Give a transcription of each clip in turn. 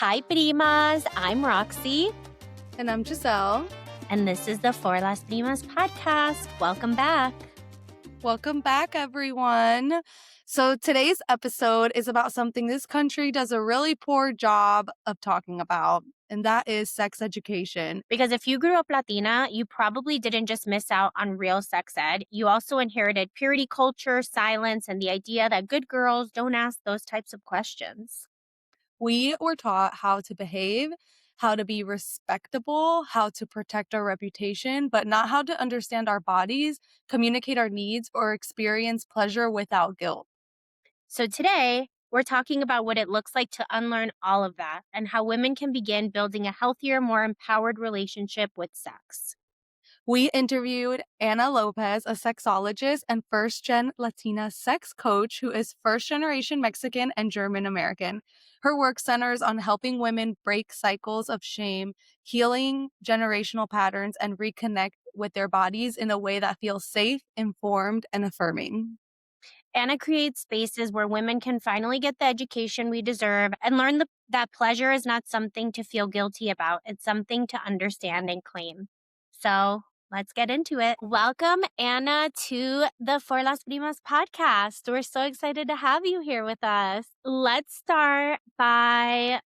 Hi, Primas. I'm Roxy. And I'm Giselle. And this is the For Las Primas podcast. Welcome back. Welcome back, everyone. So today's episode is about something this country does a really poor job of talking about, and that is sex education. Because if you grew up Latina, you probably didn't just miss out on real sex ed. You also inherited purity culture, silence, and the idea that good girls don't ask those types of questions. We were taught how to behave, how to be respectable, how to protect our reputation, but not how to understand our bodies, communicate our needs, or experience pleasure without guilt. So today, we're talking about what it looks like to unlearn all of that and how women can begin building a healthier, more empowered relationship with sex. We interviewed Ana Lopez, a sexologist and first-gen Latina sex coach who is first-generation Mexican and German American. Her work centers on helping women break cycles of shame, healing generational patterns, and reconnect with their bodies in a way that feels safe, informed, and affirming. Anna creates spaces where women can finally get the education we deserve and learn that pleasure is not something to feel guilty about. It's something to understand and claim. So let's get into it. Welcome, Anna, to the For Las Primas podcast. We're so excited to have you here with us. Let's start by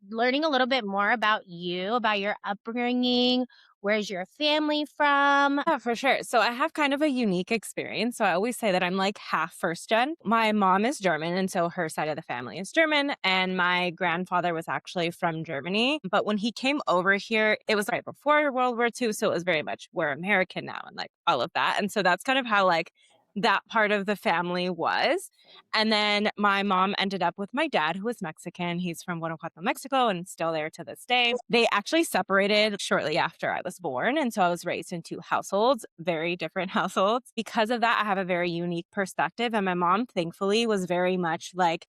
learning a little bit more about you, about your upbringing. Where's your family from? Yeah, for sure. So I have kind of a unique experience. So I always say that I'm like half first gen. My mom is German, and so her side of the family is German. And my grandfather was actually from Germany. But when he came over here, it was right before World War II. So it was very much, we're American now and like all of that. And so that's kind of how like that part of the family was. And then my mom ended up with my dad, who was Mexican. He's from Guanajuato, Mexico, and still there to this day. They actually separated shortly after I was born. And so I was raised in two households, very different households. Because of that, I have a very unique perspective. And my mom, thankfully, was very much like,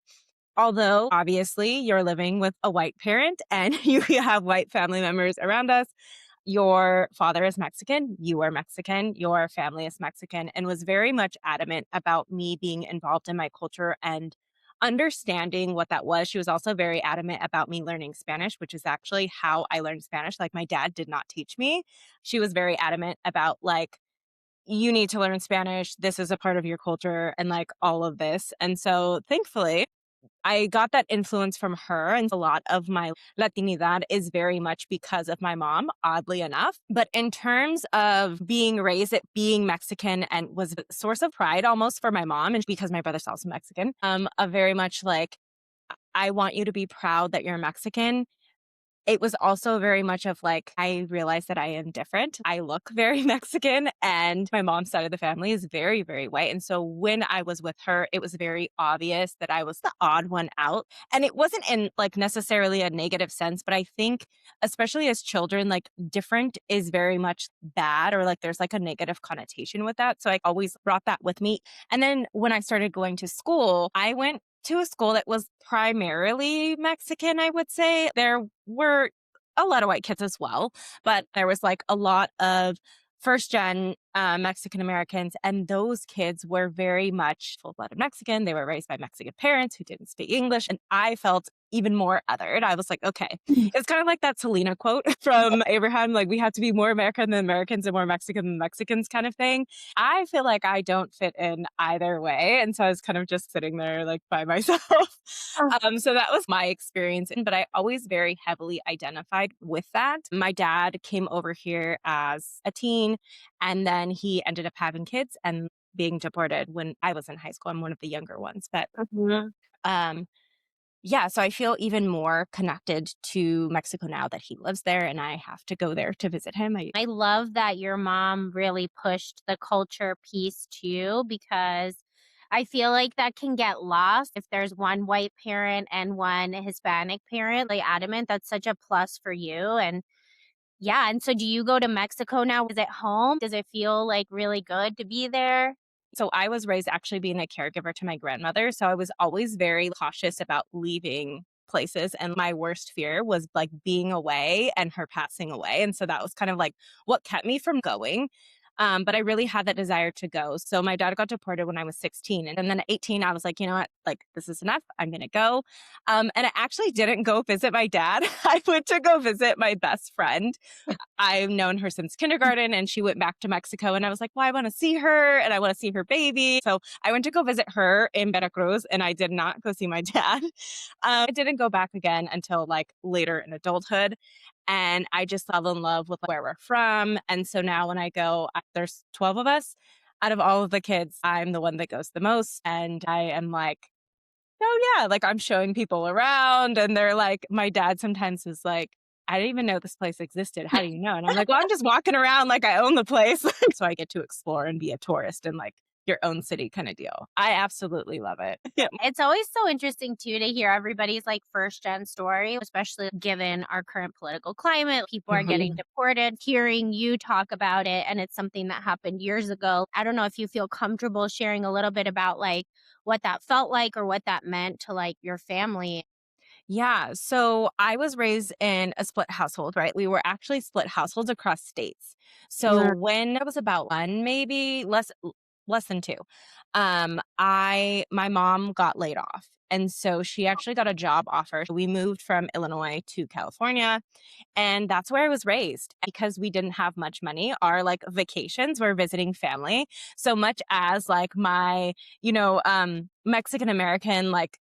although obviously you're living with a white parent and you have white family members around us, your father is Mexican, you are Mexican, your family is Mexican, and was very much adamant about me being involved in my culture and understanding what that was. She was also very adamant about me learning Spanish, which is actually how I learned Spanish. Like my dad did not teach me. She was very adamant about like, you need to learn Spanish. This is a part of your culture and like all of this. And so thankfully, I got that influence from her, and a lot of my Latinidad is very much because of my mom, oddly enough. But in terms of being raised at being Mexican and was a source of pride almost for my mom, and because my brother's also Mexican, a very much like, I want you to be proud that you're Mexican. It was also very much of like, I realized that I am different. I look very Mexican, and my mom's side of the family is very, very white. And so when I was with her, it was very obvious that I was the odd one out. And it wasn't in like necessarily a negative sense, but I think, especially as children, like different is very much bad, or like there's like a negative connotation with that. So I always brought that with me. And then when I started going to school, I went to a school that was primarily Mexican, I would say. There were a lot of white kids as well, but there was like a lot of first gen Mexican Americans, and those kids were very much full-blooded Mexican. They were raised by Mexican parents who didn't speak English, and I felt even more othered. I was like, okay, it's kind of like that Selena quote from Abraham, like we have to be more American than Americans and more Mexican than Mexicans kind of thing. I feel like I don't fit in either way. And so I was kind of just sitting there like by myself. So that was my experience. But I always very heavily identified with that. My dad came over here as a teen, and then he ended up having kids and being deported when I was in high school. I'm one of the younger ones. But yeah, so I feel even more connected to Mexico now that he lives there and I have to go there to visit him. I love that your mom really pushed the culture piece too, because I feel like that can get lost if there's one white parent and one Hispanic parent. Like adamant, that's such a plus for you. And yeah, and so do you go to Mexico now? Is it home? Does it feel like really good to be there? So I was raised actually being a caregiver to my grandmother. So I was always very cautious about leaving places. And my worst fear was like being away and her passing away. And so that was kind of like what kept me from going. But I really had that desire to go. So my dad got deported when I was 16. And then at 18, I was like, you know what? Like, this is enough. I'm going to go. And I actually didn't go visit my dad. I went to go visit my best friend. I've known her since kindergarten, and she went back to Mexico. And I was like, well, I want to see her and I want to see her baby. So I went to go visit her in Veracruz, and I did not go see my dad. I didn't go back again until like later in adulthood. And I just fell in love with where we're from. And so now when I go, there's 12 of us. Out of all of the kids, I'm the one that goes the most. And I am like, oh, yeah, like I'm showing people around. And they're like, my dad sometimes is like, I didn't even know this place existed. How do you know? And I'm like, well, I'm just walking around like I own the place. So I get to explore and be a tourist in like your own city kind of deal. I absolutely love it. Yeah. It's always so interesting too to hear everybody's like first gen story, especially given our current political climate. People are getting deported. Hearing you talk about it, and it's something that happened years ago. I don't know if you feel comfortable sharing a little bit about like what that felt like or what that meant to like your family. Yeah. So I was raised in a split household, right? We were actually split households across states. So Mm. when I was about one, maybe less than two, my mom got laid off. And so she actually got a job offer. We moved from Illinois to California, and that's where I was raised. Because we didn't have much money, our like vacations were visiting family. So much as like my, Mexican American like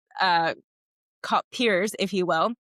peers, if you will,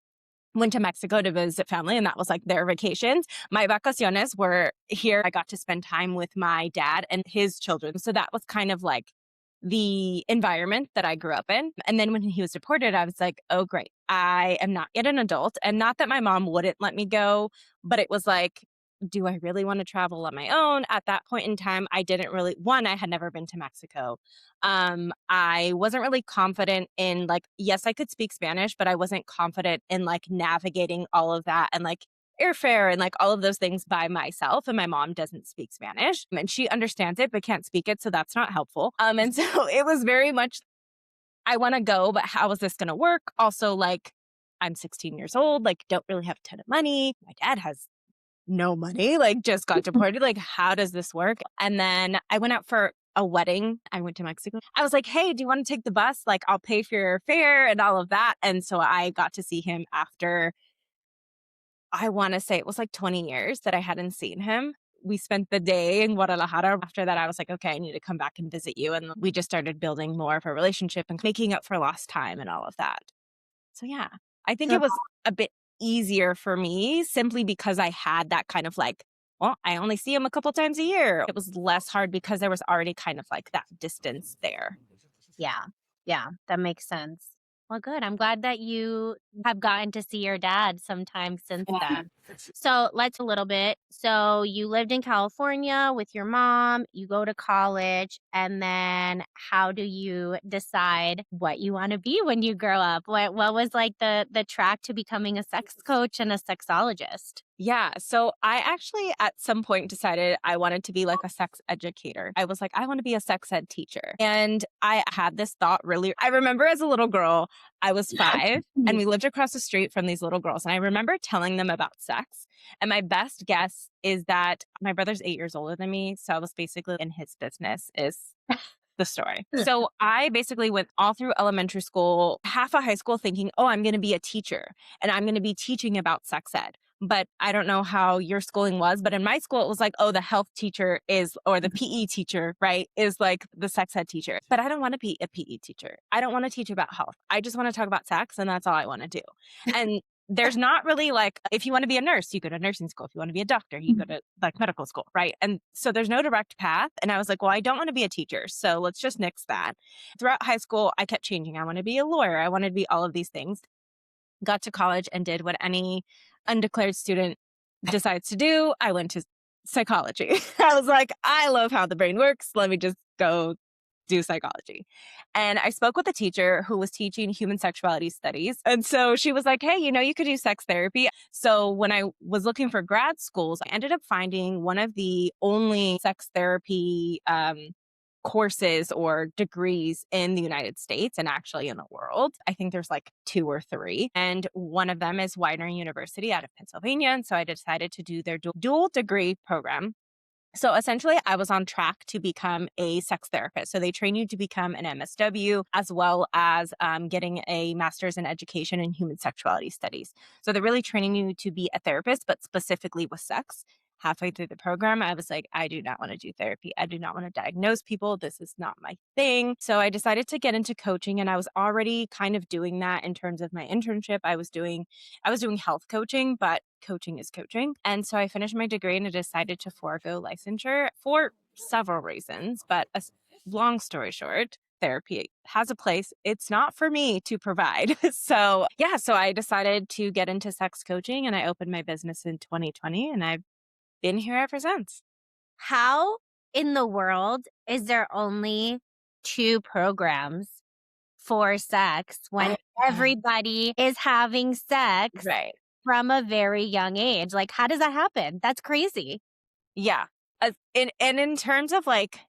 went to Mexico to visit family, and that was like their vacations. My vacaciones were here. I got to spend time with my dad and his children. So that was kind of like the environment that I grew up in. And then when he was deported, I was like, oh, great. I am not yet an adult. And not that my mom wouldn't let me go, but it was like, do I really want to travel on my own? At that point in time, I didn't really, one, I had never been to Mexico. I wasn't really confident in like, yes, I could speak Spanish, but I wasn't confident in like navigating all of that and like airfare and like all of those things by myself. And my mom doesn't speak Spanish, and she understands it but can't speak it. So that's not helpful. And so it was very much, I want to go, but how is this going to work? Also, like, I'm 16 years old, like, don't really have a ton of money. My dad has no money, like, just got deported. Like, how does this work? And then I went out for a wedding. I went to Mexico. I was like, hey, do you want to take the bus? Like, I'll pay for your fare and all of that. And so I got to see him after, I want to say it was like 20 years that I hadn't seen him. We spent the day in Guadalajara. After that, I was like, okay, I need to come back and visit you. And we just started building more of a relationship and making up for lost time and all of that. So, yeah, I think it So was a bit easier for me simply because I had that kind of like, well, I only see him a couple times a year. It was less hard because there was already kind of like that distance there. yeah, yeah, that makes sense. Well, good. I'm glad that you have gotten to see your dad sometime since then. So let's a little bit. So you lived in California with your mom, you go to college, and then how do you decide what you want to be when you grow up? What was like the track to becoming a sex coach and a sexologist? Yeah. So I actually at some point decided I wanted to be like a sex educator. I was like, I want to be a sex ed teacher. And I had this thought really, I remember as a little girl, I was 5 and we lived across the street from these little girls. And I remember telling them about sex. And my best guess is that my brother's 8 years older than me. So I was basically in his business, is the story. So I basically went all through elementary school, half of high school thinking, oh, I'm going to be a teacher and I'm going to be teaching about sex ed. But I don't know how your schooling was, but in my school, it was like, oh, the health teacher is, or the PE teacher, right, is like the sex ed teacher. But I don't want to be a PE teacher. I don't want to teach about health. I just want to talk about sex, and that's all I want to do. And there's not really like, if you want to be a nurse, you go to nursing school. If you want to be a doctor, you go to like medical school, right? And so there's no direct path. And I was like, well, I don't want to be a teacher. So let's just nix that. Throughout high school, I kept changing. I want to be a lawyer. I wanted to be all of these things. Got to college and did what any undeclared student decides to do. I went to psychology. I was like, I love how the brain works. Let me just go do psychology. And I spoke with a teacher who was teaching human sexuality studies. And so she was like, hey, you could do sex therapy. So when I was looking for grad schools, I ended up finding one of the only sex therapy courses or degrees in the United States and actually in the world. I think there's like 2 or 3. And one of them is Widener University out of Pennsylvania. And so I decided to do their dual degree program. So essentially, I was on track to become a sex therapist. So they train you to become an MSW as well as getting a master's in education in human sexuality studies. So they're really training you to be a therapist, but specifically with sex. Halfway through the program, I was like, I do not want to do therapy. I do not want to diagnose people. This is not my thing. So I decided to get into coaching, and I was already kind of doing that in terms of my internship. I was doing health coaching, but coaching is coaching. And so I finished my degree and I decided to forego licensure for several reasons. But long story short, therapy has a place. It's not for me to provide. So, yeah, so I decided to get into sex coaching and I opened my business in 2020 and I've been here ever since. How in the world is there only 2 programs for sex when everybody is having sex Right. from a very young age? Like, how does that happen? That's crazy. Yeah. And in terms of like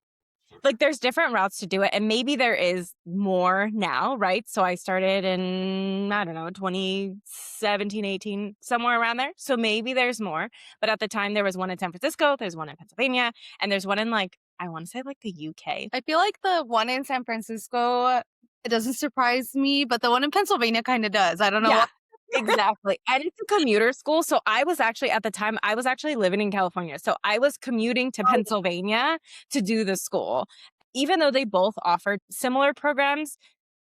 there's different routes to do it and maybe there is more now, right? So I started in, I don't know, 2017, 18, somewhere around there. So maybe there's more. But at the time there was one in San Francisco, there's one in Pennsylvania, and there's one in like, I want to say like the UK. I feel like the one in San Francisco, it doesn't surprise me, but the one in Pennsylvania kind of does. I don't know Yeah, why. exactly. And it's a commuter school. So I was actually at the time, I was actually living in California. So I was commuting to Pennsylvania to do the school. Even though they both offered similar programs,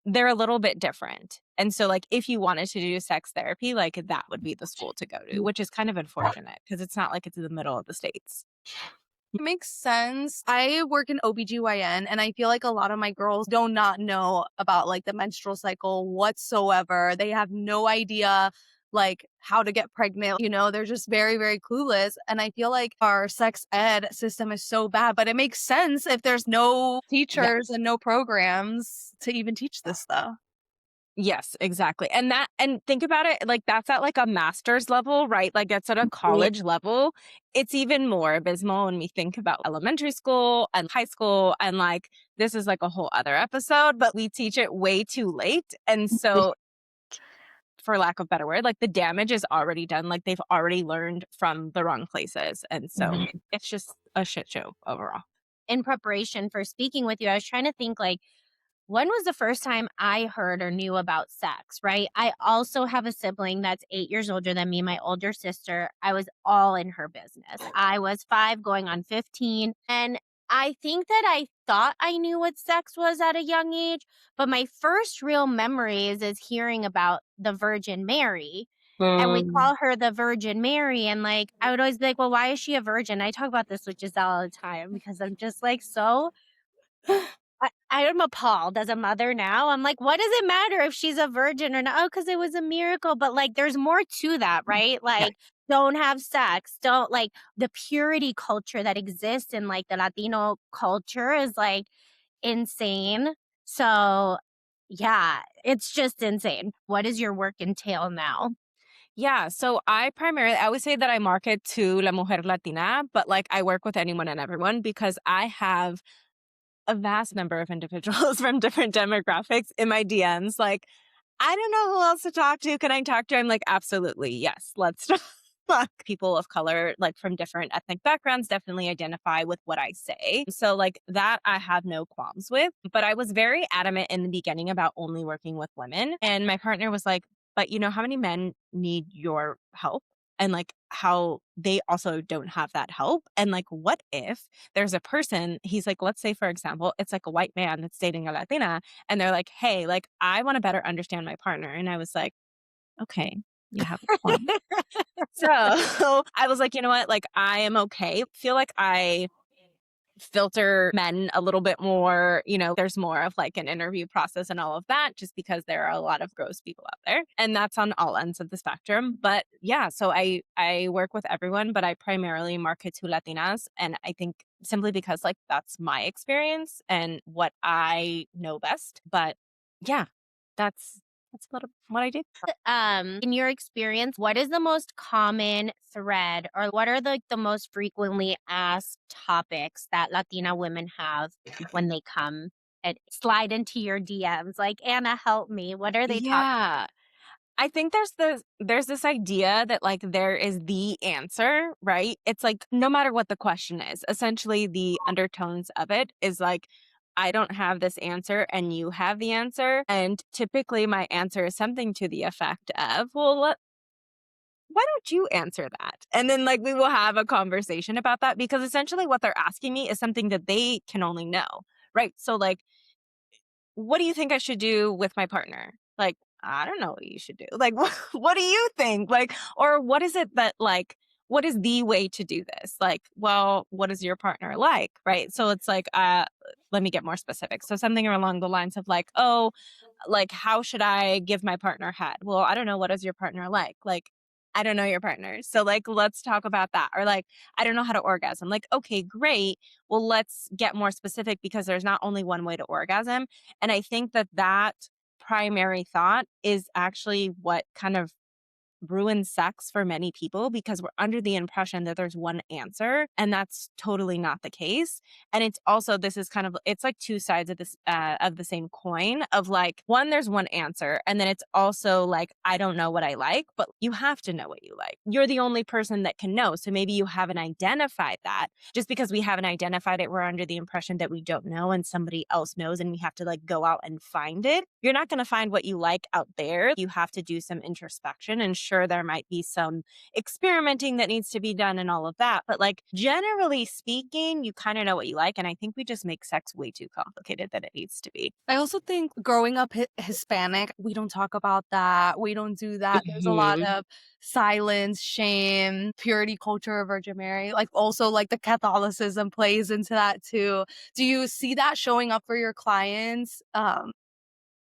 they're a little bit different. And so like if you wanted to do sex therapy, like that would be the school to go to, which is kind of unfortunate because it's not like it's in the middle of the states. It makes sense. I work in OBGYN and I feel like a lot of my girls do not know about like the menstrual cycle whatsoever. They have no idea like how to get pregnant. They're just very, very clueless. And I feel like our sex ed system is so bad, but it makes sense if there's no teachers and no programs to even teach this stuff. Yes, exactly. And think about it, like that's at like a master's level, right? Like that's at a college level. It's even more abysmal when we think about elementary school and high school. And like this is like a whole other episode, but we teach it way too late. And so, for lack of a better word, like the damage is already done. Like they've already learned from the wrong places. And so it's just a shit show overall. In preparation for speaking with you, I was trying to think like, when was the first time I heard or knew about sex, right? I also have a sibling that's 8 years older than me, my older sister. I was all in her business. I was 5 going on 15, and I think that I thought I knew what sex was at a young age, but my first real memories is hearing about the Virgin Mary, and we call her the Virgin Mary, and, like, I would always be like, "Well, why is she a virgin?" I talk about this with Giselle all the time because I'm just, like, so I am appalled as a mother now. I'm like, what does it matter if she's a virgin or not? Oh, because it was a miracle. But like, there's more to that, right? Yeah. Like, don't have sex. Don't like the purity culture that exists in like the Latino culture is like insane. So, yeah, it's just insane. What does your work entail now? Yeah. So I always say that I market to La Mujer Latina, but like I work with anyone and everyone because I have a vast number of individuals from different demographics in my DMs. Like, I don't know who else to talk to. Can I talk to? I'm like, absolutely. Yes. Let's talk. People of color, like from different ethnic backgrounds, definitely identify with what I say. So, like, that I have no qualms with. But I was very adamant in the beginning about only working with women. And my partner was like, but you know how many men need your help? And like how they also don't have that help. And like, what if there's a person, he's like, let's say, for example, it's like a white man that's dating a Latina, and they're like, hey, like, I want to better understand my partner. And I was like, okay, you have a point. So I was like, you know what? Like, I am okay. Feel like I filter men a little bit more. There's more of like an interview process and all of that, just because there are a lot of gross people out there. And that's on all ends of the spectrum. But yeah, so I work with everyone, but I primarily market to Latinas. And I think simply because like that's my experience and what I know best. But yeah, that's a little what I do. In your experience, what is the most common thread or what are the most frequently asked topics that Latina women have when they come and slide into your DMs? Like, Anna, help me. What are they talking? Yeah. I think there's this idea that like there is the answer, right? It's like no matter what the question is, essentially the undertones of it is like I don't have this answer and you have the answer. And typically my answer is something to the effect of, well, why don't you answer that? And then like we will have a conversation about that because essentially what they're asking me is something that they can only know, right? So like what do you think I should do with my partner? Like, I don't know what you should do. Like, what do you think? Like, or what is it that like, what is the way to do this? Like, well, what is your partner like? Right. So it's like, let me get more specific. So something along the lines of like, oh, like, how should I give my partner head? Well, I don't know. What is your partner like? Like, I don't know your partner. So like, let's talk about that. Or like, I don't know how to orgasm. Like, okay, great. Well, let's get more specific because there's not only one way to orgasm. And I think that that primary thought is actually what kind of ruins sex for many people because we're under the impression that there's one answer and that's totally not the case. And it's also this is kind of it's like two sides of the same coin of like one there's one answer and then it's also like I don't know what I like, but you have to know what you like. You're the only person that can know. So maybe you haven't identified that. Just because we haven't identified it, we're under the impression that we don't know and somebody else knows and we have to like go out and find it. You're not going to find what you like out there. You have to do some introspection and sure there might be some experimenting that needs to be done and all of that. But like generally speaking, you kind of know what you like. And I think we just make sex way too complicated than it needs to be. I also think growing up Hispanic, we don't talk about that. We don't do that. There's a lot Mhm. of silence, shame, purity culture of Virgin Mary. Like also like the Catholicism plays into that too. Do you see that showing up for your clients?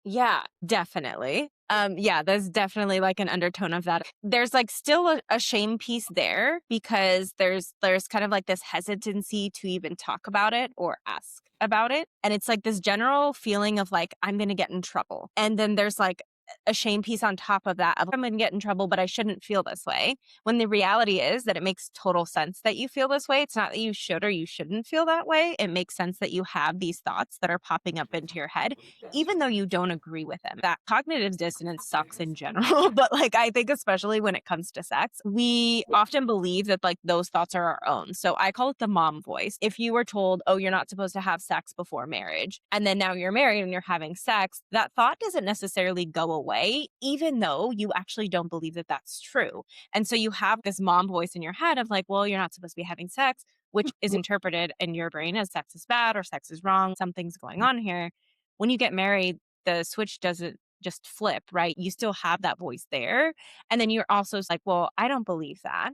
Yeah, definitely. Yeah, there's definitely like an undertone of that. There's like still a shame piece there because there's kind of like this hesitancy to even talk about it or ask about it. And it's like this general feeling of like, I'm gonna get in trouble. And then there's like a shame piece on top of that of I'm gonna get in trouble, but I shouldn't feel this way. When the reality is that it makes total sense that you feel this way. It's not that you should or you shouldn't feel that way. It makes sense that you have these thoughts that are popping up into your head even though you don't agree with them. That cognitive dissonance sucks in general, but like I think especially when it comes to sex, we often believe that like those thoughts are our own. So I call it the mom voice. If you were told, "Oh, you're not supposed to have sex before marriage," and then now you're married and you're having sex, that thought doesn't necessarily go away even though you actually don't believe that that's true. And so you have this mom voice in your head of like, "Well, you're not supposed to be having sex." Which is interpreted in your brain as sex is bad or sex is wrong, something's going on here. When you get married, the switch doesn't just flip, right? You still have that voice there. And then you're also like, well, I don't believe that.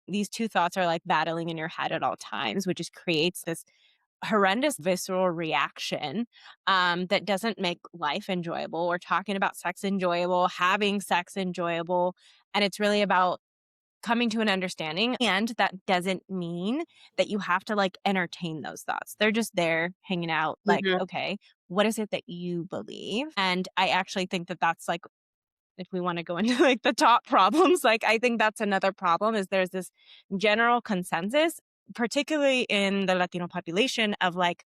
These two thoughts are like battling in your head at all times, which just creates this horrendous visceral reaction that doesn't make life enjoyable. We're talking about sex enjoyable, having sex enjoyable. And it's really about coming to an understanding. And that doesn't mean that you have to like entertain those thoughts. They're just there hanging out, like, Mhm. okay, what is it that you believe? And I actually think that that's like, if we want to go into like the top problems, like I think that's another problem is there's this general consensus, particularly in the Latino population, of like,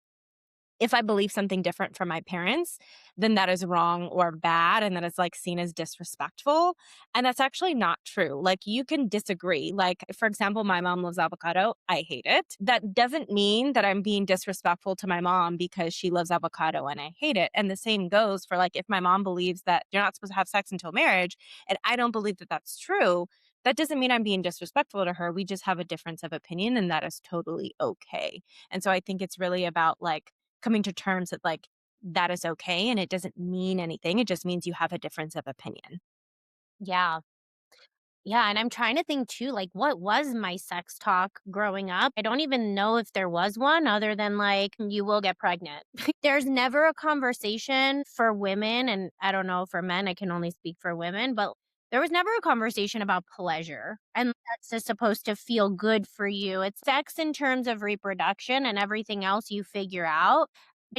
if I believe something different from my parents, then that is wrong or bad and that is like seen as disrespectful. And that's actually not true. Like you can disagree. Like, for example, my mom loves avocado. I hate it. That doesn't mean that I'm being disrespectful to my mom because she loves avocado and I hate it. And the same goes for like if my mom believes that you're not supposed to have sex until marriage and I don't believe that that's true. That doesn't mean I'm being disrespectful to her. We just have a difference of opinion and that is totally okay. And so I think it's really about like coming to terms that like that is okay and it doesn't mean anything. It just means you have a difference of opinion. Yeah. Yeah, and I'm trying to think too, like, what was my sex talk growing up? I don't even know if there was one other than like, you will get pregnant. There's never a conversation for women, and I don't know for men, I can only speak for women, but there was never a conversation about pleasure. And that's just supposed to feel good for you. It's sex in terms of reproduction and everything else you figure out.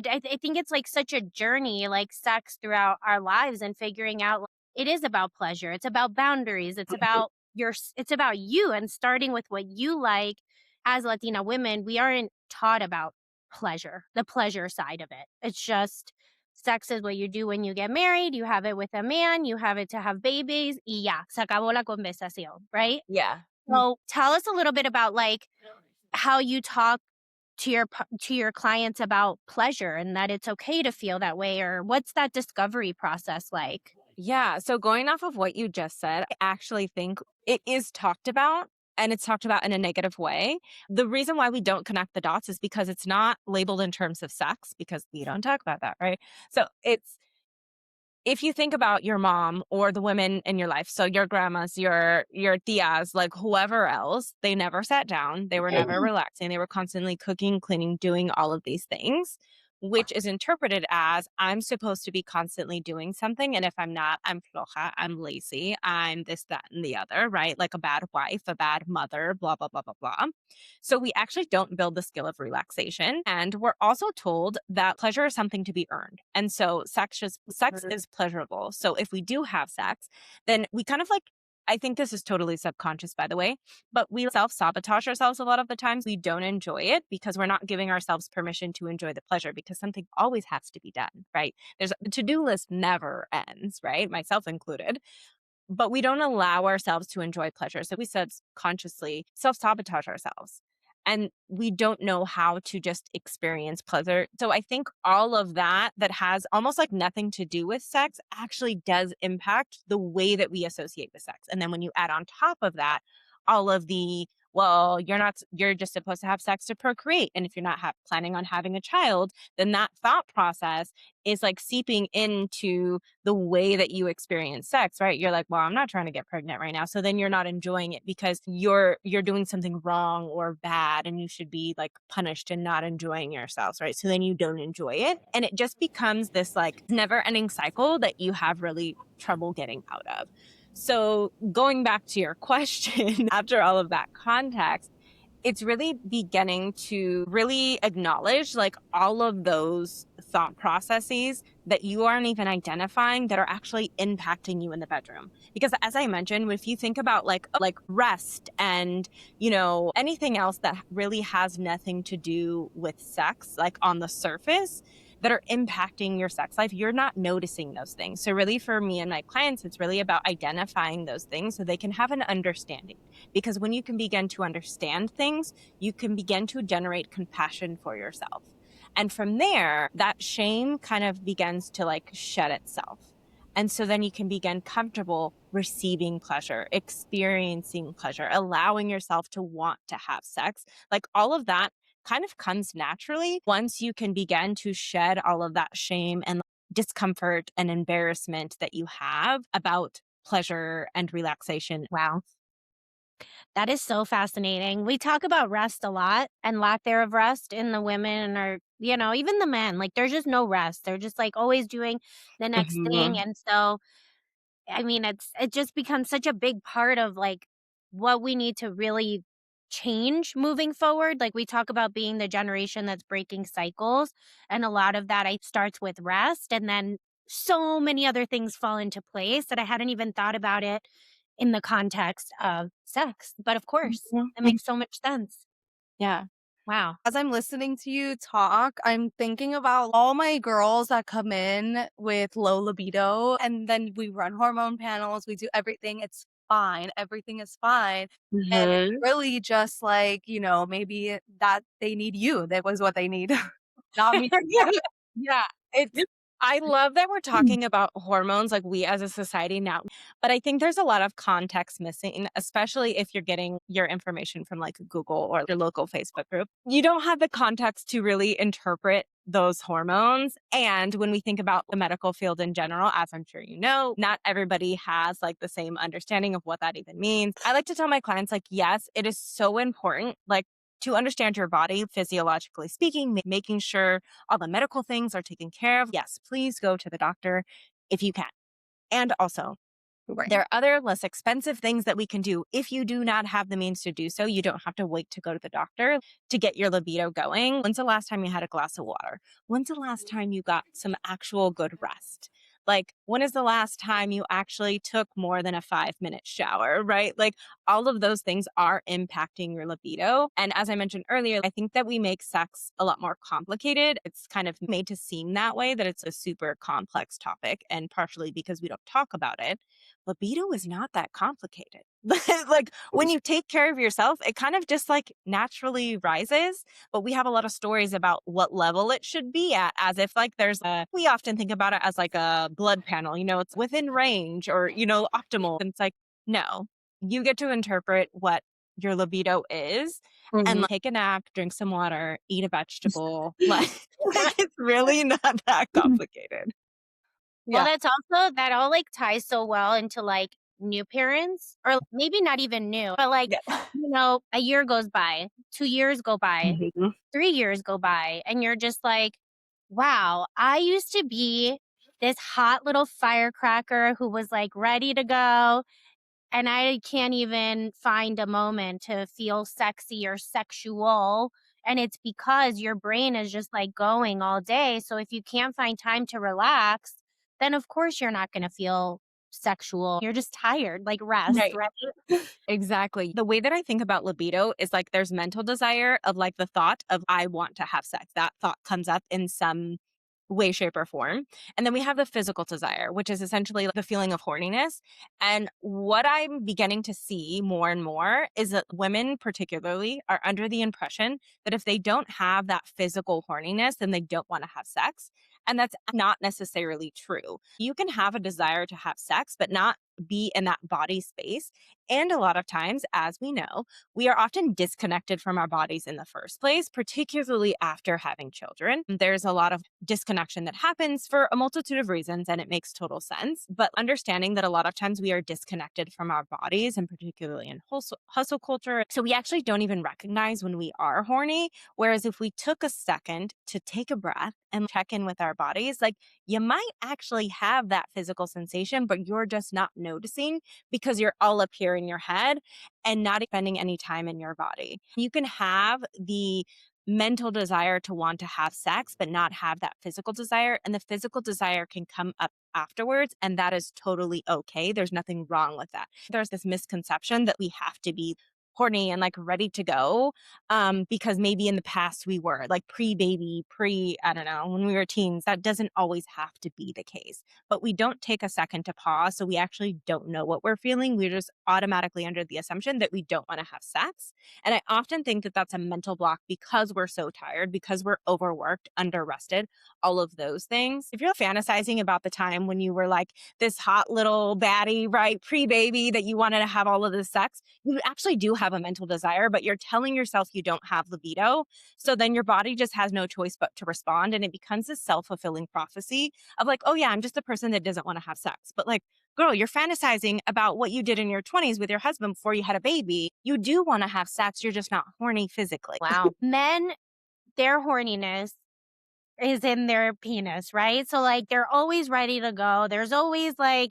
I think it's like such a journey, like sex throughout our lives and figuring out it is about pleasure. It's about boundaries. It's about it's about you and starting with what you like. As Latina women, we aren't taught about pleasure, the pleasure side of it. It's just Sex is what you do when you get married, you have it with a man, you have it to have babies, y ya, se acabó la conversación, right? Yeah. So, tell us a little bit about, like, how you talk to your clients about pleasure and that it's okay to feel that way, or what's that discovery process like? Yeah. So going off of what you just said, I actually think it is talked about and it's talked about in a negative way. The reason why we don't connect the dots is because it's not labeled in terms of sex because we don't talk about that, right? So it's if you think about your mom or the women in your life, so your grandmas, your tias, like whoever else, they never sat down, they were never relaxing, they were constantly cooking, cleaning, doing all of these things, which is interpreted as I'm supposed to be constantly doing something, and if I'm not, I'm floja, I'm lazy, I'm this, that, and the other, right? Like a bad wife, a bad mother, blah blah blah blah blah. So we actually don't build the skill of relaxation. And we're also told that pleasure is something to be earned. And so sex is pleasurable. So if we do have sex, then we kind of like I think this is totally subconscious, by the way, but we self sabotage ourselves a lot of the times. We don't enjoy it because we're not giving ourselves permission to enjoy the pleasure because something always has to be done, right? There's the to do list never ends, right? Myself included, but we don't allow ourselves to enjoy pleasure. So we subconsciously self sabotage ourselves and we don't know how to just experience pleasure. So I think all of that that has almost like nothing to do with sex actually does impact the way that we associate with sex. And then when you add on top of that, all of the well, you're just supposed to have sex to procreate. And if you're not planning on having a child, then that thought process is like seeping into the way that you experience sex, right? You're like, well, I'm not trying to get pregnant right now. So then you're not enjoying it because you're doing something wrong or bad and you should be like punished and not enjoying yourselves, right? So then you don't enjoy it. And it just becomes this like never-ending cycle that you have really trouble getting out of. So going back to your question, after all of that context, it's really beginning to really acknowledge like all of those thought processes that you aren't even identifying that are actually impacting you in the bedroom. Because as I mentioned, if you think about like rest and, anything else that really has nothing to do with sex, like on the surface, that are impacting your sex life, you're not noticing those things. So really for me and my clients, it's really about identifying those things so they can have an understanding. Because when you can begin to understand things, you can begin to generate compassion for yourself. And from there, that shame kind of begins to like shed itself. And so then you can begin comfortable receiving pleasure, experiencing pleasure, allowing yourself to want to have sex. Like all of that kind of comes naturally once you can begin to shed all of that shame and discomfort and embarrassment that you have about pleasure and relaxation. Wow. That is so fascinating. We talk about rest a lot and lack thereof rest in the women or, even the men. Like there's just no rest. They're just like always doing the next thing. Mhm. And so, I mean, it just becomes such a big part of like what we need to really change moving forward. Like we talk about being the generation that's breaking cycles, and a lot of that I starts with rest, and then so many other things fall into place that I hadn't even thought about it in the context of sex. But of course, that Mhm. makes so much sense. Yeah. Wow. As I'm listening to you talk, I'm thinking about all my girls that come in with low libido, and then we run hormone panels, we do everything. It's fine. Everything is fine. And it's Mhm. really just like, maybe that they need you. That was what they need. Not me. Yeah. Yeah. It's I love that we're talking about hormones like we as a society now, but I think there's a lot of context missing, especially if you're getting your information from like Google or your local Facebook group. You don't have the context to really interpret those hormones. And when we think about the medical field in general, as I'm sure you know, not everybody has like the same understanding of what that even means. I like to tell my clients, like, yes, it is so important. Like, to understand your body physiologically speaking, making sure all the medical things are taken care of. Yes, please go to the doctor if you can. And also, Right. there are other less expensive things that we can do. If you do not have the means to do so, you don't have to wait to go to the doctor to get your libido going. When's the last time you had a glass of water? When's the last time you got some actual good rest? Like, when is the last time you actually took more than a 5-minute shower, right? Like, all of those things are impacting your libido. And as I mentioned earlier, I think that we make sex a lot more complicated. It's kind of made to seem that way, that it's a super complex topic, and partially because we don't talk about it. Libido is not that complicated. Like, when you take care of yourself, it kind of just like naturally rises. But we have a lot of stories about what level it should be at, as if like we often think about it as like a blood panel, it's within range or, optimal. And it's like, no, you get to interpret what your libido is and Mhm. like, take a nap, drink some water, eat a vegetable. Like it's really not that complicated. Well, Yeah. that all, like, ties so well into, like, new parents or maybe not even new, but, like, Yeah. a year goes by, 2 years go by, Mhm. 3 years go by, and you're just like, "Wow, I used to be this hot little firecracker who was, like, ready to go, and I can't even find a moment to feel sexy or sexual." And it's because your brain is just like going all day. So if you can't find time to relax, then of course you're not going to feel sexual. You're just tired, like rest, Right. right? Exactly. The way that I think about libido is like there's mental desire of like the thought of I want to have sex. That thought comes up in some way, shape, or form. And then we have the physical desire, which is essentially the feeling of horniness. And what I'm beginning to see more and more is that women, particularly, are under the impression that if they don't have that physical horniness, then they don't want to have sex. And that's not necessarily true. You can have a desire to have sex, but not be in that body space. And a lot of times, as we know, we are often disconnected from our bodies in the first place, particularly after having children. There's a lot of disconnection that happens for a multitude of reasons, and it makes total sense. But understanding that a lot of times we are disconnected from our bodies, and particularly in hustle culture, so we actually don't even recognize when we are horny. Whereas if we took a second to take a breath and check in with our bodies, like you might actually have that physical sensation, but you're just not noticing because you're all up here in your head and not spending any time in your body. You can have the mental desire to want to have sex, but not have that physical desire. And the physical desire can come up afterwards. And that is totally okay. There's nothing wrong with that. There's this misconception that we have to be horny and like ready to go because maybe in the past we were like pre-baby, I don't know, when we were teens. That doesn't always have to be the case, but we don't take a second to pause. So we actually don't know what we're feeling. We're just automatically under the assumption that we don't want to have sex. And I often think that that's a mental block because we're so tired, because we're overworked, under rested, all of those things. If you're fantasizing about the time when you were like this hot little baddie, right, pre-baby, that you wanted to have all of this sex, you actually do have a mental desire, but you're telling yourself you don't have libido. So then your body just has no choice but to respond. And it becomes a self-fulfilling prophecy of like, oh yeah, I'm just a person that doesn't want to have sex. But like, girl, you're fantasizing about what you did in your 20s with your husband before you had a baby. You do want to have sex. You're just not horny physically. Wow. Men, their horniness is in their penis, right? So like they're always ready to go. There's always like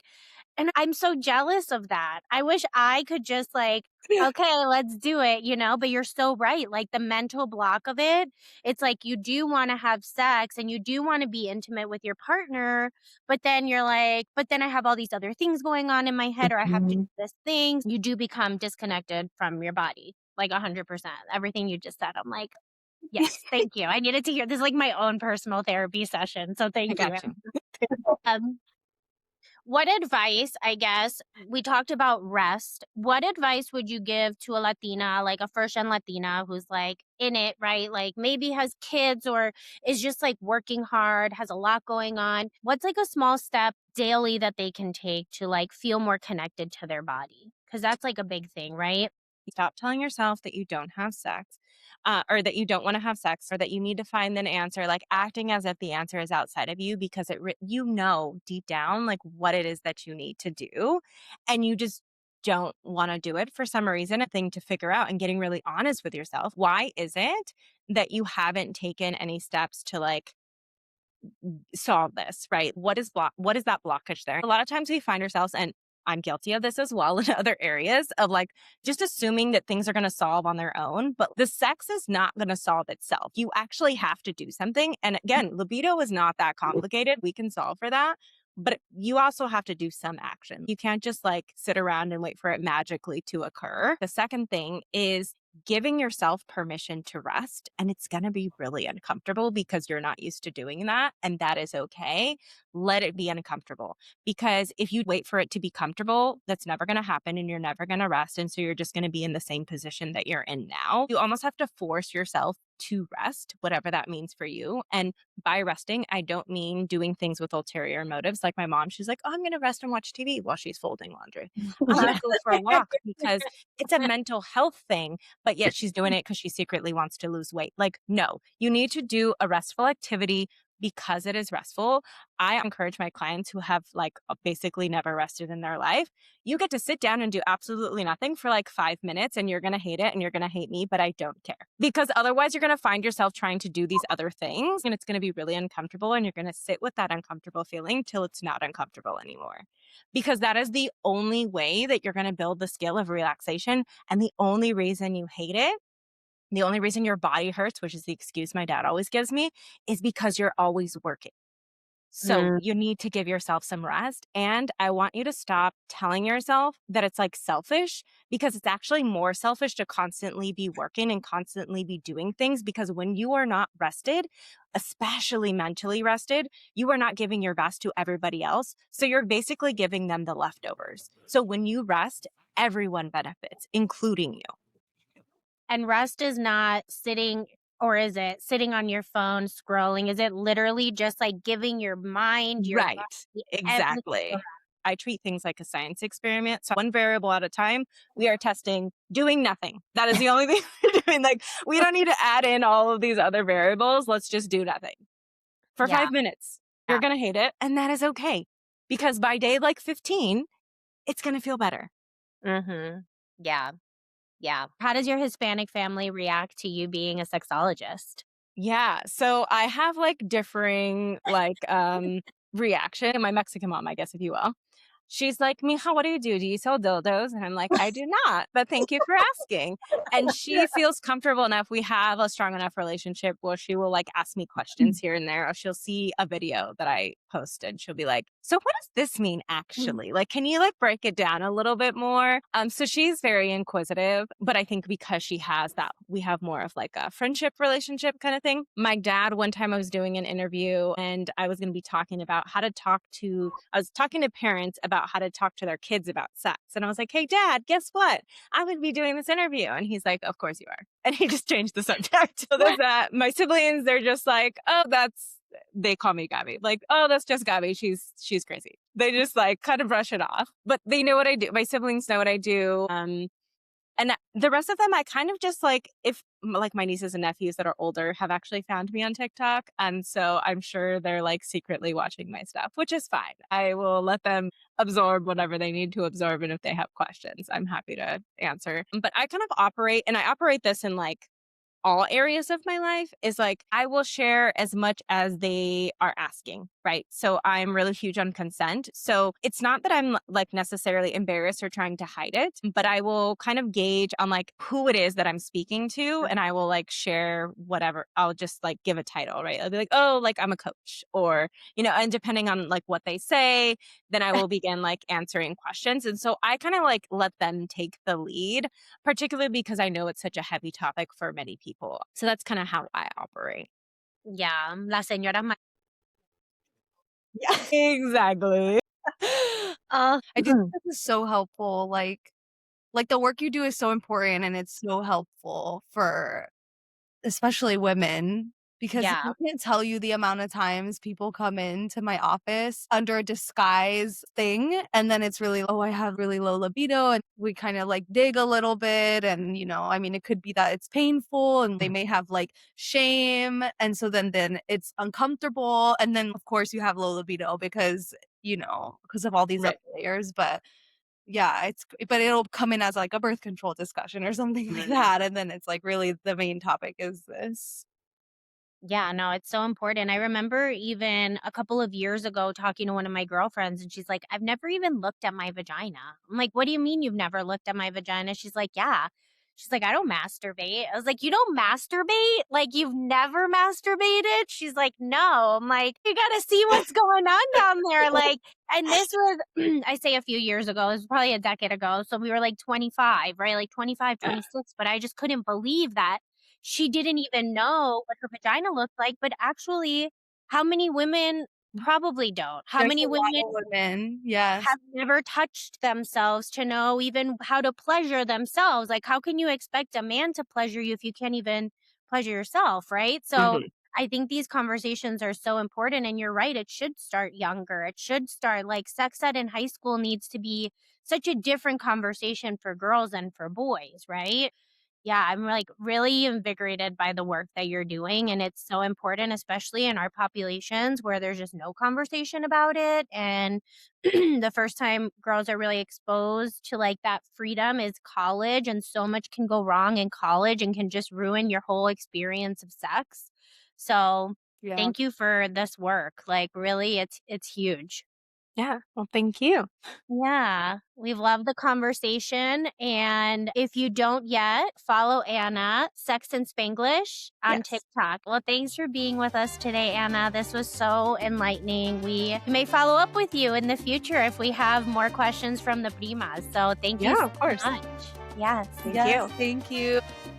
And I'm so jealous of that. I wish I could just like, okay, let's do it, but you're so right. Like the mental block of it, it's like you do want to have sex and you do want to be intimate with your partner, but then you're like, but then I have all these other things going on in my head or I have to do Mhm. this thing. You do become disconnected from your body, like 100%. Everything you just said, I'm like, yes, thank you. I needed to hear this is like my own personal therapy session. So I thank you. got you. Um, what advice, I guess, we talked about rest. What advice would you give to a Latina, like a first gen Latina who's like in it, right? Like maybe has kids or is just like working hard, has a lot going on. What's like a small step daily that they can take to like feel more connected to their body? Because that's like a big thing, right? Stop telling yourself that you don't have sex, or that you don't want to have sex, or that you need to find an answer, like acting as if the answer is outside of you because you know deep down like what it is that you need to do, and you just don't want to do it for some reason. A thing to figure out and getting really honest with yourself. Why is it that you haven't taken any steps to like solve this, right? What is that blockage there? A lot of times we find ourselves, and I'm guilty of this as well in other areas, of like just assuming that things are going to solve on their own, but the sex is not going to solve itself. You actually have to do something. And again, libido is not that complicated. We can solve for that. but you also have to do some action. You can't just like sit around and wait for it magically to occur. The second thing is giving yourself permission to rest. And it's going to be really uncomfortable because you're not used to doing that. And that is okay. Let it be uncomfortable, because if you wait for it to be comfortable, that's never going to happen and you're never going to rest. And so you're just going to be in the same position that you're in now. You almost have to force yourself to rest, whatever that means for you. And by resting, I don't mean doing things with ulterior motives. Like my mom, she's like, oh, I'm going to rest and watch TV while she's folding laundry. I'm going to go for a walk because it's a mental health thing, but yet she's doing it because she secretly wants to lose weight. Like, no, you need to do a restful activity because it is restful. I encourage my clients who have like basically never rested in their life. You get to sit down and do absolutely nothing for like 5 minutes and you're going to hate it and you're going to hate me, but I don't care, because otherwise you're going to find yourself trying to do these other things and it's going to be really uncomfortable and you're going to sit with that uncomfortable feeling till it's not uncomfortable anymore. Because that is the only way that you're going to build the skill of relaxation. And the only reason you hate it, the only reason your body hurts, which is the excuse my dad always gives me, is because you're always working. So Mm. you need to give yourself some rest. And I want you to stop telling yourself that it's like selfish, because it's actually more selfish to constantly be working and constantly be doing things. Because when you are not rested, especially mentally rested, you are not giving your best to everybody else. So you're basically giving them the leftovers. So when you rest, everyone benefits, including you. And rest is not sitting, or is it sitting on your phone scrolling? Is it literally just like giving your mind, your Right. body, everything a Exactly. rest? I treat things like a science experiment. So one variable at a time, we are testing doing nothing. That is the only thing we're doing. Like, we don't need to add in all of these other variables. Let's just do nothing for Yeah, 5 minutes. You're yeah. going to hate it. And that is okay, because by day like 15, it's going to feel better. Mhm. Yeah, yeah. How does your Hispanic family react to you being a sexologist? Yeah. So I have like differing reaction. And my Mexican mom, I guess, if you will. She's like, Mija, what do you do? Do you sell dildos? And I'm like, I do not, but thank you for asking. And she feels comfortable enough. We have a strong enough relationship where she will like ask me questions here and there, or she'll see a video that I posted. She'll be like, so what does this mean actually? Like, can you like break it down a little bit more? So she's very inquisitive, but I think because she has that, we have more of like a friendship relationship kind of thing. My dad, one time I was doing an interview and I was going to be talking about I was talking to parents about how to talk to their kids about sex. And I was like, hey, Dad, guess what? I'm going to be doing this interview. And he's like, of course you are. And he just changed the subject. So there's that. My siblings, they're just like, oh, they call me Gabby. Like, oh, that's just Gabby. She's crazy. They just like kind of brush it off. But they know what I do. My siblings know what I do. And the rest of them, I kind of just like, if like my nieces and nephews that are older have actually found me on TikTok. And so I'm sure they're like secretly watching my stuff, which is fine. I will let them absorb whatever they need to absorb. And if they have questions, I'm happy to answer. But I kind of I operate this in like all areas of my life, is like I will share as much as they are asking, right? So I'm really huge on consent. So it's not that I'm like necessarily embarrassed or trying to hide it, but I will kind of gauge on like who it is that I'm speaking to, and I will like share whatever. I'll just like give a title, right? I'll be like, oh, like I'm a coach, or, and depending on like what they say, then I will begin like answering questions. And so I kind of like let them take the lead, particularly because I know it's such a heavy topic for many people. So that's kind of how I operate. Yeah, las señoras Yeah, exactly. Oh, I do think this is so helpful. Like the work you do is so important and it's so helpful for especially women, because yeah, I can't tell you the amount of times people come into my office under a disguise thing, and then it's really, "Oh, I have really low libido," and we kinda, like, dig a little bit and, I mean, it could be that it's painful and they may have, like, shame, and so then it's uncomfortable, and then, of course, you have low libido because of all these other Right. layers, but yeah, but it'll come in as, like, a birth control discussion or something like that, and then it's, like, really the main topic is this. yeah, no, it's so important. I remember even a couple of years ago talking to one of my girlfriends, and she's like, I've never even looked at my vagina. I'm like, what do you mean you've never looked at my vagina? She's like, yeah. She's like, I don't masturbate. I was like, you don't masturbate? Like, you've never masturbated? She's like, no. I'm like, you got to see what's going on down there. Like, and this was, I say a few years ago, it was probably a decade ago. So we were like 25, right? Like 25, 26. But I just couldn't believe that she didn't even know what her vagina looked like. But actually, how many women probably don't? How There's many a lot women of women. Yes. have never touched themselves to know even how to pleasure themselves? Like, how can you expect a man to pleasure you if you can't even pleasure yourself, right? So Mhm. I think these conversations are so important. And you're right, it should start younger. It should start like sex ed in high school needs to be such a different conversation for girls and for boys, right? Yeah, I'm like really invigorated by the work that you're doing. And it's so important, especially in our populations where there's just no conversation about it. And the first time girls are really exposed to like that freedom is college. And so much can go wrong in college and can just ruin your whole experience of sex. So Yeah. thank you for this work. Like really, it's huge. Yeah. Well, thank you. Yeah, we've loved the conversation. And if you don't yet, follow Anna, Sex and Spanglish on Yes. TikTok. Well, thanks for being with us today, Anna. This was so enlightening. We may follow up with you in the future if we have more questions from the Primas. So thank you Yeah, so of course. much. Yes. Thank Yes. you. Thank you.